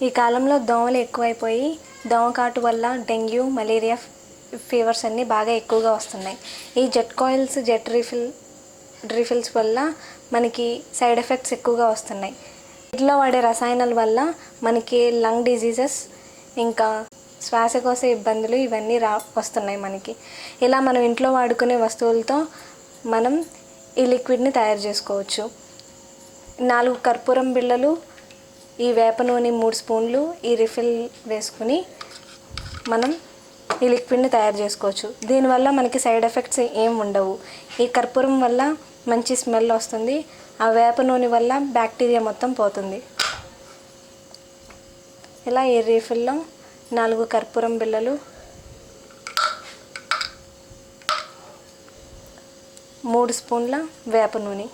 ఈ కాలంలో దోమలు ఎక్కువైపోయి దోమకాటు వల్ల డెంగ్యూ, మలేరియా ఫీవర్స్ అన్నీ బాగా ఎక్కువగా వస్తున్నాయి. ఈ జెట్ కాయిల్స్, జెట్ రీఫిల్స్ వల్ల మనకి సైడ్ ఎఫెక్ట్స్ ఎక్కువగా వస్తున్నాయి. వీటిలో వాడే రసాయనాల వల్ల మనకి లంగ్ డిజీజెస్, ఇంకా శ్వాసకోశ ఇబ్బందులు ఇవన్నీ వస్తున్నాయి మనకి. ఇలా మనం ఇంట్లో వాడుకునే వస్తువులతో మనం ఈ లిక్విడ్ని తయారు చేసుకోవచ్చు. 4 కర్పూరం బిళ్ళలు, ఈ వేప నూనె 3 స్పూన్లు, ఈ రిఫిల్ వేసుకుని మనం ఈ లిక్విడ్ని తయారు చేసుకోవచ్చు. దీనివల్ల మనకి సైడ్ ఎఫెక్ట్స్ ఏం ఉండవు. ఈ కర్పూరం వల్ల మంచి స్మెల్ వస్తుంది. ఆ వేప నూనె వల్ల బ్యాక్టీరియా మొత్తం పోతుంది. ఇలా ఈ రీఫిల్లో 4 కర్పూరం బిళ్ళలు, 3 స్పూన్ల వేప నూనె.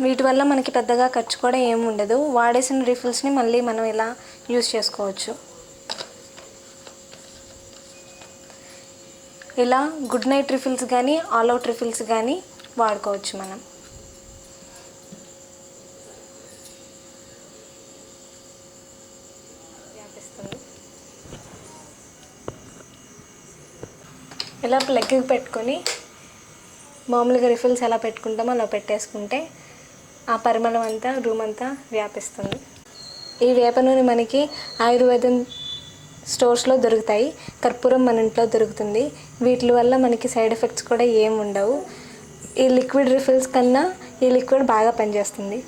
వీటి వల్ల మనకి పెద్దగా ఖర్చు కూడా ఏమి ఉండదు. వాడేసిన రీఫిల్స్ని మళ్ళీ మనం ఇలా యూజ్ చేసుకోవచ్చు. ఇలా గుడ్ నైట్ రీఫిల్స్ కానీ, ఆల్ అవుట్ రీఫిల్స్ కానీ వాడుకోవచ్చు మనం. ఇలా ప్లగ్కి పెట్టుకొని మామూలుగా రిఫిల్స్ ఎలా పెట్టుకుంటామో అలా పెట్టేసుకుంటే ఆ పరిమళం అంతా రూమ్ అంతా వ్యాపిస్తుంది. ఈ వేప నూనె మనకి ఆయుర్వేదం స్టోర్స్లో దొరుకుతాయి. కర్పూరం మన ఇంట్లో దొరుకుతుంది. వీటి వల్ల మనకి సైడ్ ఎఫెక్ట్స్ కూడా ఏమి ఉండవు. ఈ లిక్విడ్ రిఫిల్స్ కన్నా ఈ లిక్విడ్ బాగా పనిచేస్తుంది.